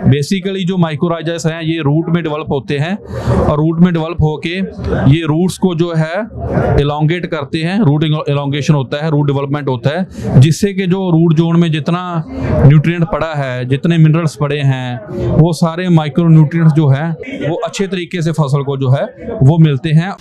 Basically जो माइकोराइजास हैं ये रूट में डेवलप होते हैं और रूट में डेवलप होके ये रूट्स को जो है एलोंगेट करते हैं। रूट एलोंगेशन होता है, रूट डेवलपमेंट होता है, जिससे कि जो रूट जोन में जितना न्यूट्रिएंट पड़ा है, जितने मिनरल्स पड़े हैं, वो सारे माइक्रो न्यूट्रिएंट्स जो है वो अच्छे तरीके से फसल को जो है वो मिलते हैं।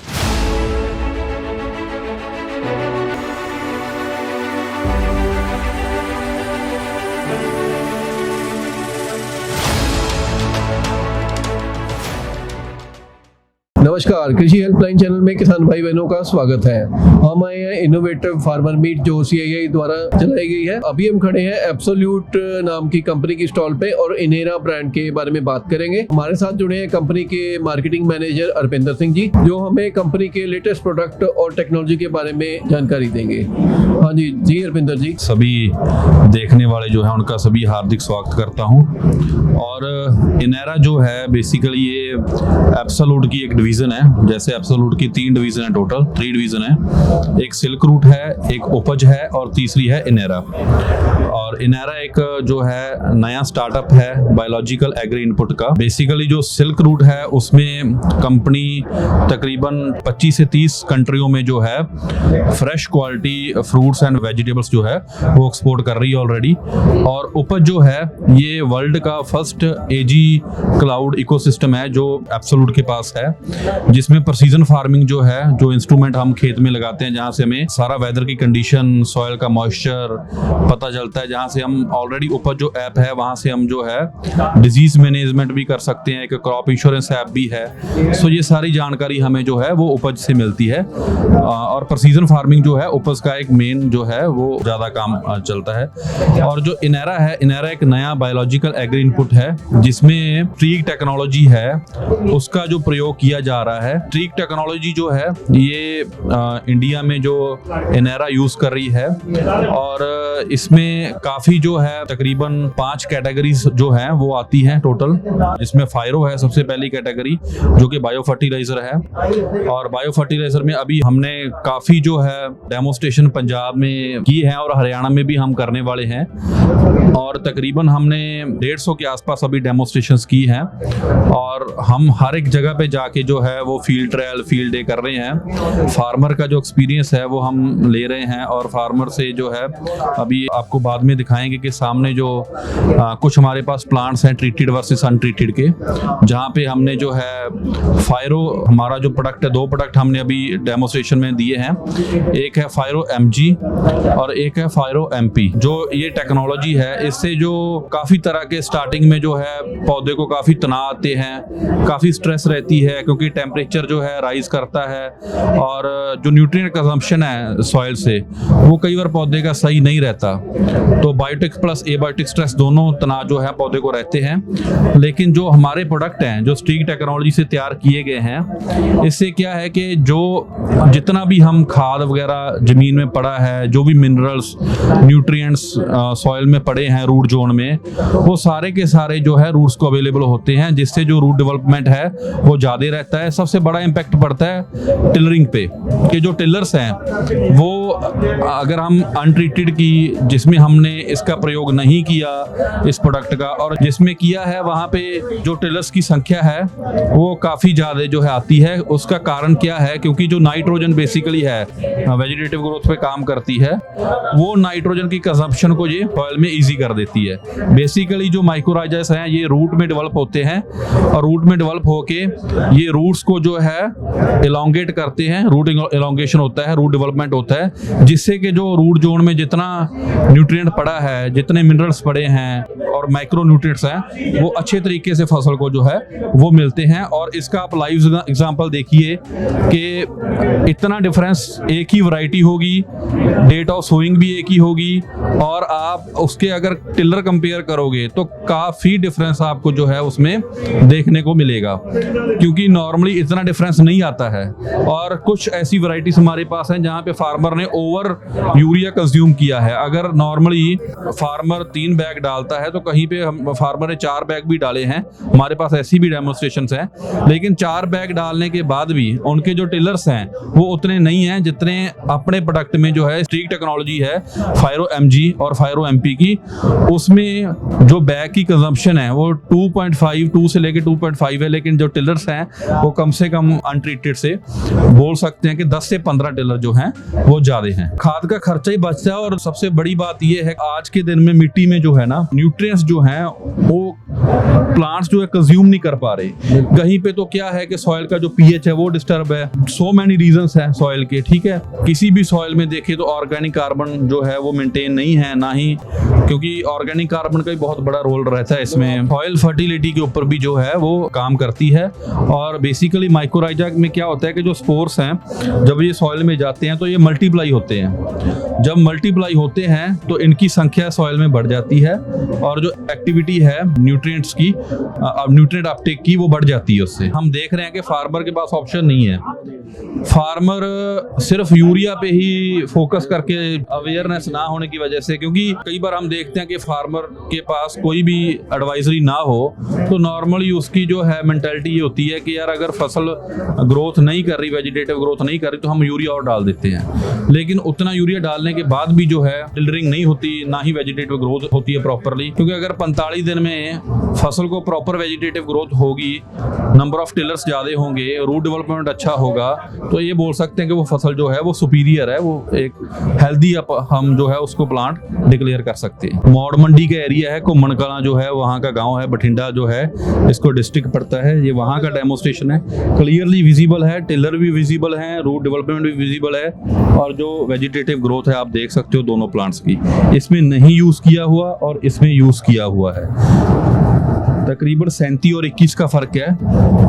नमस्कार, कृषि हेल्पलाइन चैनल में किसान भाई बहनों का स्वागत है। हम आए हैं इनोवेटिव फार्मर मीट जो CII द्वारा चलाई गई है। अभी हम खड़े हैं एब्सोल्यूट नाम की कंपनी की स्टॉल पे और इनेरा ब्रांड के बारे में बात करेंगे। हमारे साथ जुड़े हैं कंपनी के मार्केटिंग मैनेजर अरविंदर सिंह जी, जो हमें कंपनी के लेटेस्ट प्रोडक्ट और टेक्नोलॉजी के बारे में जानकारी देंगे। हाँ जी अरविंदर जी। सभी देखने वाले जो है उनका सभी हार्दिक स्वागत करता हूँ। और इनेरा जो है बेसिकली ये एब्सोल्यूट की एक डिवीजन है। जैसे एब्सोल्यूट की 3 डिवीजन है, टोटल 3 डिवीजन है। एक सिल्क रूट है, एक उपज है और तीसरी है इनेरा। और इनेरा एक जो है नया स्टार्टअप है बायोलॉजिकल एग्री इनपुट का। बेसिकली जो सिल्क रूट है उसमें कंपनी तकरीबन 25 से 30 कंट्रियों में जो है fresh quality fruits and vegetables जो है वो एक्सपोर्ट कर रही है ऑलरेडी। और उपज जो है ये वर्ल्ड का फर्स्ट AG क्लाउड इकोसिस्टम है जो एब्सोल्यूट के पास है, जिसमें प्रिसीजन फार्मिंग जो है, जो इंस्ट्रूमेंट हम खेत में लगाते हैं जहां से हमें सारा वेदर की कंडीशन, सॉइल का मॉइस्चर पता चलता है, जहां से हम ऑलरेडी उपज जो ऐप है वहां से हम जो है डिजीज मैनेजमेंट भी कर सकते हैं। एक क्रॉप इंश्योरेंस ऐप भी है। सो ये सारी जानकारी हमें जो है वो उपज से मिलती है। और प्रिसीजन फार्मिंग जो है उपज का एक मेन जो है वो ज्यादा काम चलता है। और जो इनेरा है, इनेरा एक नया बायोलॉजिकल एग्री इनपुट है जिसमें ट्रीक टेक्नोलॉजी है, उसका जो प्रयोग किया जा रहा है। ट्रीक टेक्नोलॉजी जो है ये इंडिया में जो इनेरा यूज कर रही है। और इसमें काफी जो है तकरीबन 5 कैटेगरीज जो हैं वो आती हैं टोटल, जिसमें फायरो है सबसे पहली कैटेगरी जो कि बायो फर्टिलाइजर है। और बायो फर्टिलाइजर में अभी हमने काफी जो है डेमोस्ट्रेशन पंजाब में की है और हरियाणा में भी हम करने वाले हैं। और तकरीबन हमने 150 के आसपास अभी डेमोस्ट्रेशंस की हैं। और हम हर एक जगह पे जाके जो है वो फील्ड ट्रायल, फील्ड डे कर रहे हैं। फार्मर का जो एक्सपीरियंस है वो हम ले रहे हैं और फार्मर से जो है अभी आपको बाद में दिखाएंगे कि सामने जो कुछ हमारे पास प्लांट्स हैं ट्रीटेड वर्सेस अनट्रीटेड के, जहाँ पे हमने जो है फायरो हमारा जो प्रोडक्ट है, 2 प्रोडक्ट हमने अभी डेमोस्ट्रेशन में दिए हैं। एक है फायरो MG और एक है फायरो MP। जो ये टेक्नोलॉजी है इससे जो काफी तरह के स्टार्टिंग में जो है पौधे को काफी तनाव आते हैं, काफी स्ट्रेस रहती है क्योंकि टेम्परेचर जो है राइज करता है और जो न्यूट्रिएंट कंजम्पशन है सॉइल से वो कई बार पौधे का सही नहीं रहता। तो बायोटिक प्लस एबायोटिक स्ट्रेस दोनों तनाव जो है पौधे को रहते हैं। लेकिन जो हमारे प्रोडक्ट हैं जो स्ट्रीक टेक्नोलॉजी से तैयार किए गए हैं, इससे क्या है कि जो जितना भी हम खाद वगैरह जमीन में पड़ा है, जो भी मिनरल्स न्यूट्रिएंट्स सॉइल में पड़े हैं रूट जोन में, वो सारे के सारे जो है रूट्स को अवेलेबल होते हैं, जिससे जो रूट डेवलपमेंट है वो ज्यादा रहता है। सबसे बड़ा इम्पैक्ट पड़ता है टिलरिंग पे, कि जो टिलर्स हैं वो अगर हम अनट्रीटेड की, जिसमें हमने इसका प्रयोग नहीं किया इस प्रोडक्ट का, और जिसमें किया है वहाँ पे जो टिलर्स की संख्या है वो काफ़ी ज़्यादा जो है आती है। उसका कारण क्या है? क्योंकि जो नाइट्रोजन बेसिकली है वेजिटेटिव ग्रोथ पे काम करती है, वो नाइट्रोजन की कंजम्पशन को ये सॉइल में ईजी कर देती है। बेसिकली जो माइकोराइजास हैं ये रूट में डेवलप होते हैं और रूट में डेवलप होके ये रूट्स को जो है एलोंगेट करते हैं। रूट एलोंगेशन होता है, रूट डेवलपमेंट होता है, जिससे कि जो रूट जोन में जितना न्यूट्रिएंट पड़ा है, जितने मिनरल्स पड़े हैं और माइक्रो न्यूट्रिएंट्स हैं, वो अच्छे तरीके से फसल को जो है वो मिलते हैं। और इसका आप लाइव एग्जांपल देखिए कि इतना डिफरेंस, एक ही वैरायटी होगी, डेट ऑफ सोइंग भी एक ही होगी, और आप उसके अगर टिलर कंपेयर करोगे तो काफी डिफरेंस आपको जो है उसमें देखने को मिलेगा। क्योंकि नॉर्मली नॉर्मली इतना डिफरेंस नहीं आता है। और कुछ ऐसी वैरायटीज हमारे पास हैं जहाँ पे फार्मर ने ओवर यूरिया कंज्यूम किया है। अगर नॉर्मली फार्मर 3 बैग डालता है तो कहीं पे हम फार्मर ने 4 बैग भी डाले हैं, हमारे पास ऐसी भी डेमोन्स्ट्रेशंस हैं। लेकिन 4 बैग डालने के बाद भी उनके जो टिलर्स हैं वो उतने नहीं हैं जितने अपने प्रोडक्ट में जो है स्ट्रीक टेक्नोलॉजी है फायरो MG और फायरो MP की, उसमें जो बैग की कंजम्पशन है वो 2 से लेके 2.5 है। लेकिन जो टिलर्स हैं वो कम से कम अनट्रीटेड से बोल सकते हैं कि 10 से 15 टिलर जो हैं वो ज्यादा हैं। खाद का खर्चा ही बचता है। और सबसे बड़ी बात ये है आज के दिन में मिट्टी में जो है ना न्यूट्रिएंट्स जो हैं वो प्लांट्स जो है कंज्यूम नहीं कर पा रहे। कहीं पे तो क्या है कि सॉइल का जो pH है वो डिस्टर्ब है। सो मैनी रीजंस हैं सॉइल के, ठीक है। किसी भी सॉइल में देखिए तो ऑर्गेनिक कार्बन जो है वो मेंटेन नहीं है, ना ही, क्योंकि ऑर्गेनिक कार्बन का भी बहुत बड़ा रोल रहता है इसमें। सॉइल फर्टिलिटी के ऊपर भी जो है वो काम करती है। और बेसिकली माइकोराइजा में क्या होता है कि जो स्पोर्स हैं जब ये सॉइल में जाते हैं तो ये मल्टीप्लाई होते हैं। जब मल्टीप्लाई होते हैं तो इनकी संख्या सॉइल में बढ़ जाती है और जो एक्टिविटी है न्यूट्रिएंट्स की, न्यूट्रिएंट अपटेक की, वो बढ़ जाती है उससे। हम देख रहे हैं कि फार्मर के पास ऑप्शन नहीं है। फार्मर सिर्फ यूरिया पे ही फोकस करके, अवेयरनेस ना होने की वजह से, क्योंकि कई बार हम देखते हैं कि फार्मर के पास कोई भी एडवाइजरी ना हो तो नॉर्मली उसकी जो है मेंटालिटी ये होती है कि यार अगर फसल ग्रोथ नहीं कर रही, वेजिटेटिव ग्रोथ नहीं कर रही तो हम यूरिया और डाल देते हैं। लेकिन उतना यूरिया डालने के बाद भी जो है टिलरिंग नहीं होती, ना ही वेजिटेटिव ग्रोथ होती है प्रॉपरली। क्योंकि अगर 45 दिन में फसल को प्रॉपर वेजिटेटिव ग्रोथ होगी, नंबर ऑफ टिलर्स ज़्यादा होंगे, रूट डेवलपमेंट अच्छा होगा, तो ये बोल सकते हैं कि वो फसल जो है वो सुपीरियर है, वो एक हेल्दी हम जो है उसको प्लांट डिक्लेयर कर सकते हैं। मौड़ मंडी का एरिया है, कुम्मन कलां जो है वहाँ का गांव है, बठिंडा जो है इसको डिस्ट्रिक्ट पड़ता है, ये वहाँ का डेमोन्स्ट्रेशन है। क्लियरली विजिबल है, टिलर भी विजिबल है, रूट डेवलपमेंट भी विजिबल है, और जो वेजिटेटिव ग्रोथ है आप देख सकते हो दोनों प्लांट्स की। इसमें नहीं यूज़ किया हुआ और इसमें यूज़ किया हुआ है। तकरीबन 37 और 21 का फर्क है।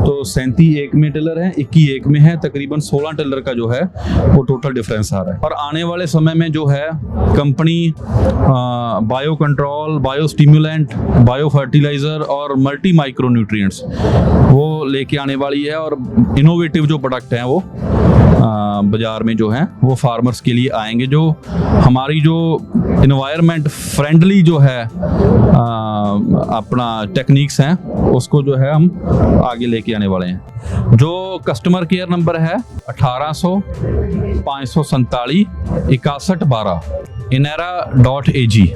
तो 37 एक में टिलर है, 21 एक में है, तकरीबन 16 टिलर का जो है वो टोटल डिफरेंस आ रहा है। और आने वाले समय में जो है company bio control, bio stimulant, bio fertilizer और मल्टी माइक्रो न्यूट्रिएंट्स वो लेके आने वाली है। और इनोवेटिव जो प्रोडक्ट हैं वो बाजार में जो हैं वो फार्मर्स के लिए आएंगे, जो हमारी जो इन्वायरमेंट फ्रेंडली जो है अपना टेक्निक्स हैं उसको जो है हम आगे लेके आने वाले हैं। जो कस्टमर केयर नंबर है 1800 547 6112 inera.ag।